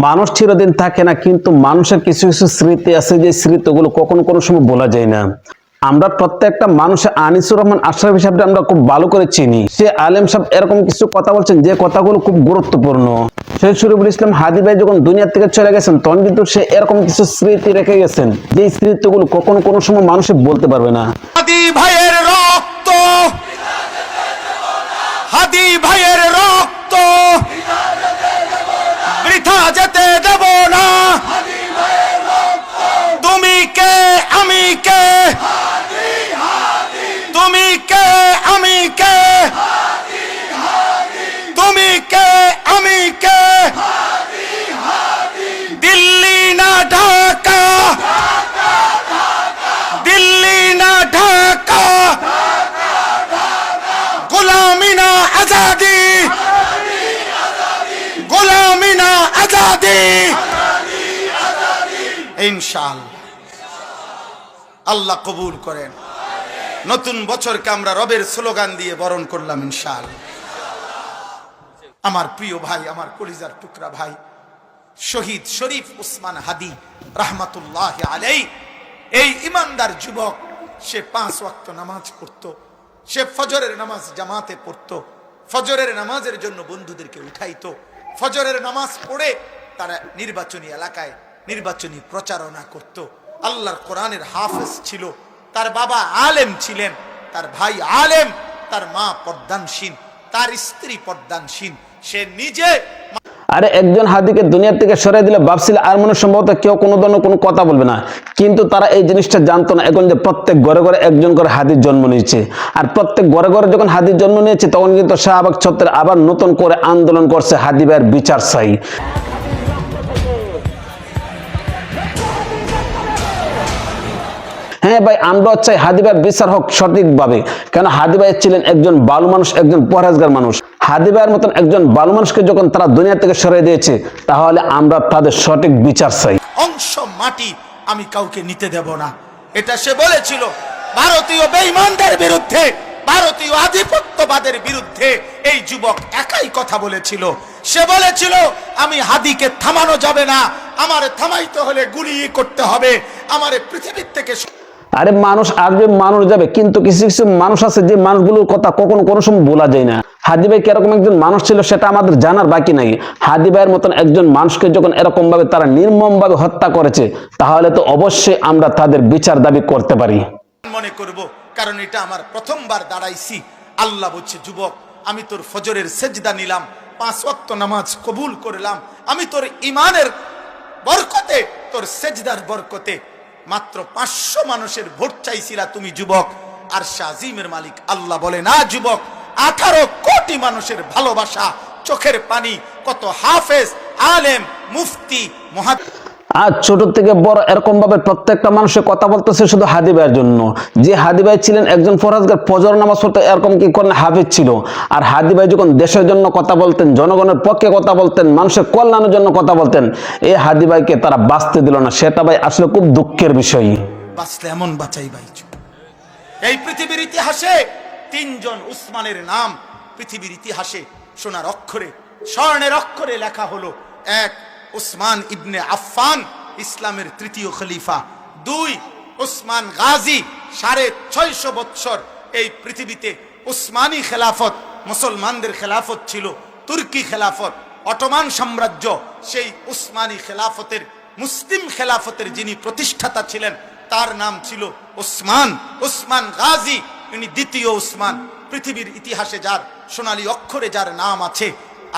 মানুষ চিরদিন থাকে না, কিন্তু মানুষের কিছু কিছু স্মৃতি আছে যে স্মৃতিগুলো কখনো কোনো সময় বলা যায় না। আমরা প্রত্যেকটা মানুষের আনিসুর রহমান আশরাফি সাহেবকে আমরা খুব ভালো করে চিনি। সে আলেম সাহেব এরকম কিছু কথা বলছেন যে কথাগুলো খুব গুরুত্বপূর্ণ। শেখ শরীফুল ইসলাম হাদি ভাই যখন দুনিয়া থেকে চলে গেছেন তখন কিন্তু সে এরকম কিছু স্মৃতি রেখে গেছেন যে স্মৃতিগুলো কখনো কোনো সময় মানুষ বলতে পারবে না। হাদি ভাইয়ের রক্ত, হাদি ভাইয়ের রক্ত বৃথা যেতে দেব না। তুমি কে আমি কে, তুমি কে আমি কে, তুমি কে আমি কে, দিল্লি না ঢাকা, দিল্লি না ঢাকা, গোলামি না আজাদি, গোলামি না আজাদি। ইনশাআল্লাহ আল্লাহ কবুল করেন। নতুন বছরকে আমরা রবের স্লোগান দিয়ে বরণ করলাম ইনশাআল্লাহ। আমার প্রিয় ভাই, আমার কলিজার টুকরা ভাই শহীদ শরীফ উসমান হাদি রাহমাতুল্লাহ আলাইহি, এই ইমানদার যুবক, সে 5 ওয়াক্ত নামাজ পড়তো, সে ফজরের নামাজ জামাতে পড়তো, ফজরের নামাজের জন্য বন্ধুদেরকে উঠাইতো, ফজরের নামাজ পড়ে তারা নির্বাচনী এলাকায় নির্বাচনী প্রচারণা করত। আল্লাহর কোরআনের হাফেজ ছিল, তার বাবা আলেম ছিলেন, তার ভাই আলেম, তার মা পর্দানশীন, তার স্ত্রী পর্দানশীন, সে নিজে। আরে একজন হাদিকে দুনিয়া থেকে সরাই দিলে ভাবছিল আর মনে সম্ভবত কেউ কোনো ধরনের কোনো কথা বলবে না, কিন্তু তারা এই জিনিসটা জানতো না এখন যে প্রত্যেক ঘরে ঘরে একজন করে হাদির জন্ম নিয়েছে। আর প্রত্যেক ঘরে ঘরে যখন হাদির জন্ম নিয়েছে তখন কিন্তু শাহবাগ ছত্রের আবার নতুন করে আন্দোলন করছে হাদি ভাইয়ের বিচার চাই। হ্যাঁ ভাই, আমরাও চাই হাদি ভাইয়ের বিচার হোক সঠিকভাবে, কেন হাদি ভাই ছিলেন একজন ভালো মানুষ, একজন পরহেজগার মানুষ। হাদি ভাইয়ের মতন একজন ভালো মানুষকে যখন তারা দুনিয়া থেকে সরিয়ে দিয়েছে তাহলে আমরা তাদের সঠিক বিচার চাই। অংশ মাটি আমি কাউকে নিতে দেব না, এটা সে বলেছিল। ভারতীয় বেঈমানদের বিরুদ্ধে, ভারতীয় আধিপত্যবাদের বিরুদ্ধে এই যুবক একাই কথা বলেছিল। সে বলেছিল আমি হাদিকে থামানো যাবে না, আমারে থামাইতে হলে গুলি করতে হবে, আমারে পৃথিবীর থেকে। আরে মানুষ আসবে, মানুষ যাবে, কিন্তু কিছু কিছু মানুষ আছে যে মানুষগুলোর কথা কখনো কোনো সময় বলা যায় না। হাদি ভাই কিরকম একজন মানুষ ছিল সেটা আমাদের জানার বাকি নাই। হাদি ভাইয়ের মতন একজন মানুষকে যখন এরকম ভাবে তারা নির্মম ভাবে হত্যা করেছে তাহলে তো অবশ্যই আমরা তাদের বিচার দাবি করতে পারি মনে করব, কারণ এটা আমার প্রথমবার দাঁড়াইছি। আল্লাহ বলছে যুবক, আমি তোর ফজরের সেজদা নিলাম, 5 ওয়াক্ত নামাজ কবুল করলাম, আমি তোর ইমানের বরকতে, তোর সেজদার বরকতে মাত্র 500 মানুষের ভোট চাইছিলা তুমি যুবক, আর শাজিমের মালিক আল্লাহ বলে না যুবক, 18 কোটি মানুষের ভালোবাসা, চোখের পানি, কত হাফেজ, আলেম, মুফতি, মুহাদ্দিস। আর ছোট থেকে বড় এরকম ভাবে প্রত্যেকটা মানুষের কথা বলতেছে শুধু হাদি ভাইয়ের জন্য। যে হাদি ভাই ছিলেন একজন ফরজগার, ফজর নামাজ পড়তে এরকম কি করেন হাফেজ ছিল। আর হাদি ভাই যখন দেশের জন্য কথা বলতেন, জনগণের পক্ষে কথা বলতেন, মানুষের কল্যাণের জন্য কথা বলতেন, এই হাদি ভাইকে তারা বাঁচতে দিল না। সেটা ভাই আসলে খুব দুঃখের বিষয়। বাঁচলে এমন বাঁচাই ভাই। এই পৃথিবীর ইতিহাসে 3 জন উসমানের নাম পৃথিবীর ইতিহাসে সোনার অক্ষরে, স্বর্ণের অক্ষরে লেখা হলো। 1 উসমান ইবনে আফফান, ইসলামের 3য় খলিফা। 2 উসমান গাজী, 650 বৎসর এই পৃথিবীতে উসমানী খেলাফত, মুসলমানদের খেলাফত ছিল। তুর্কি খেলাফত, অটোমান সাম্রাজ্য, সেই উসমানী খেলাফতের, মুসলিম খেলাফতের যিনি প্রতিষ্ঠাতা ছিলেন তার নাম ছিল উসমান, উসমান গাজী। ইনি 2য় উসমান, পৃথিবীর ইতিহাসে যার সোনালী অক্ষরে যার নাম আছে।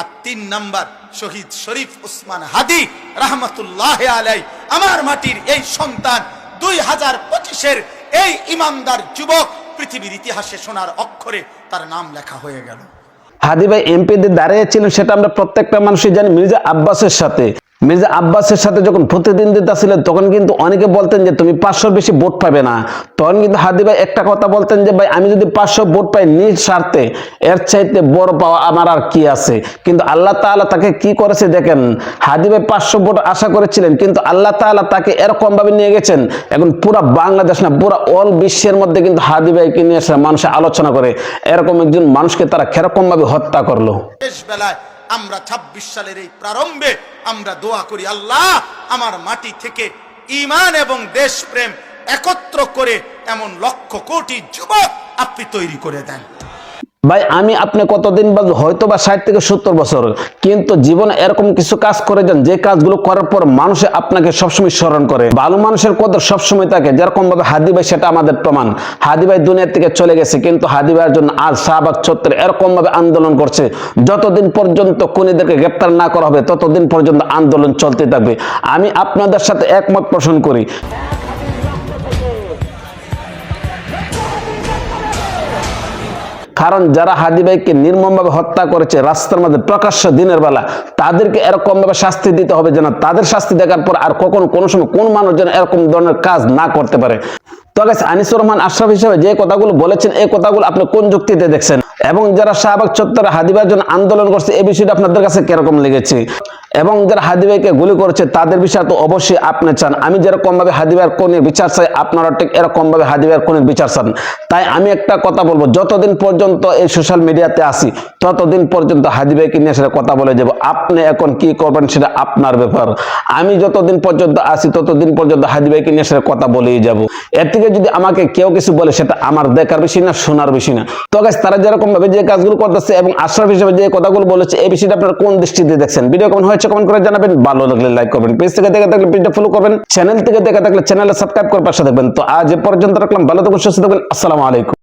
আর 3 নাম্বার শহীদ শরীফ উসমান হাদি রাহমাতুল্লাহ আলাইহি, আমার মাটির এই সন্তান, 2025-এর এই ইমানদার যুবক, পৃথিবীর ইতিহাসে সোনার অক্ষরে তার নাম লেখা হয়ে গেল। হাদি ভাই এমপিতে দাঁড়িয়েছিলেন সেটা আমরা প্রত্যেকটা মানুষই জানি। মির্জা আব্বাসের সাথে, মির্জা আব্বাসের সাথে যখন প্রতিদ্বন্দ্বিতা ছিলেন তখন কিন্তু অনেকে বলতেন যে তুমি 500 বেশি ভোট পাবে না। তখন কিন্তু হাদি ভাই একটা কথা বলতেন যে ভাই আমি যদি 500 ভোট পাই নিজ স্বার্থে, এর চাইতে বড় পাওয়া আমার আর কি আছে। কিন্তু আল্লাহ তাআলা তাকে কি করেছে দেখেন, হাদি ভাই 500 ভোট আশা করেছিলেন, কিন্তু আল্লাহ তাআলা তাকে এরকম ভাবে নিয়ে গেছেন এখন পুরো বাংলাদেশ না পুরো অল বিশ্বের মধ্যে কিন্তু হাদি ভাইকে নিয়ে মানুষ আলোচনা করে। এরকম একজন মানুষকে তারা কিরকম ভাবে হত্যা করলো। শেষ বেলায় আমরা 26 সালের এই প্রারম্ভে আমরা দোয়া করি, আল্লাহ আমার মাটি থেকে ঈমান এবং দেশপ্রেম একত্র করে এমন লক্ষ কোটি যুবক আপনি তৈরি করে দেন। ভাই আমি আপনি কতদিন বা হয়তো বা 60 থেকে 70 বছর, কিন্তু জীবনে এরকম কিছু কাজ করে যান যে কাজগুলো করার পর মানুষে আপনাকে সবসময় স্মরণ করে। ভালো মানুষের কদর সবসময় থাকে, যেরকম ভাবে হাদি ভাই সেটা আমাদের প্রমাণ। হাদি ভাই দুনিয়া থেকে চলে গেছে, কিন্তু হাদি ভাইয়ের জন্য আজ শাহবাগ চত্বরে এরকম ভাবে আন্দোলন করছে। যতদিন পর্যন্ত খুনিদেরকে গ্রেপ্তার না করা হবে ততদিন পর্যন্ত আন্দোলন চলতে থাকবে। আমি আপনাদের সাথে একমত পোষণ করি। কারণ যারা হাদি ভাইকে নির্মমভাবে হত্যা করেছে রাস্তার মধ্যে প্রকাশ্য দিনের বেলা, তাদেরকে এরকম ভাবে শাস্তি দিতে হবে যেন তাদের শাস্তি দেখার পর আর কখনো কোনো সময় কোন মানুষ যেন এরকম ধরনের কাজ না করতে পারে। তো গাইস, আনিসুর রহমান আশরাফ হিসেবে যে কথাগুলো বলেছেন এই কথাগুলো আপনি কোন যুক্তিতে দেখছেন, এবং যারা শাহবাগ চত্বরে হাদি ভাইয়ের জন্য আন্দোলন করছে এই বিষয়টা আপনাদের কাছে কিরকম লেগেছে, এবং যারা হাদি ভাইকে গুলি করেছে তাদের বিষয়ে তো অবশ্যই আপনি চান আমি যেরকম ভাবে হাদি ভাইয়ের কোনের বিচার চাই আপনারা ঠিক এরকম ভাবে হাদি ভাইয়ের কোনের বিচার চান। তাই আমি একটা কথা বলবো, যতদিন পর্যন্ত এই সোশ্যাল মিডিয়াতে আসি ততদিন পর্যন্ত হাদি ভাইকে নিয়ে সেটা কথা বলে যাব। আপনি এখন কি করবেন সেটা আপনার ব্যাপার। আমি যতদিন পর্যন্ত আসি ততদিন পর্যন্ত হাদি ভাইকে নিয়ে সেটা কথা বলেই যাব। এর থেকে যদি আমাকে কেউ কিছু বলে সেটা আমার দেখার বিষয় না, শোনার বিষয় না। তো গাইস, তারা যেরকম ভাবে যে কাজগুলো করতেছে এবং আশরাফ হিসেবে যে কথাগুলো বলেছে এই বিষয়টা আপনারা কোন দৃষ্টিতে দেখছেন? ভিডিও কেমন হয়েছে কমেন্ট করে জানাবেন। ভালো লাগলে লাইক করবেন, পেজ থেকে দেখে থাকলে পেজটা ফলো করবেন, চ্যানেল থেকে দেখে থাকলে চ্যানেলে সাবস্ক্রাইব করে পাশে থাকবেন। তো আজ এ পর্যন্ত রাখলাম, ভালো থাকুন, সুস্থ থাকবেন, আসসালামু আলাইকুম।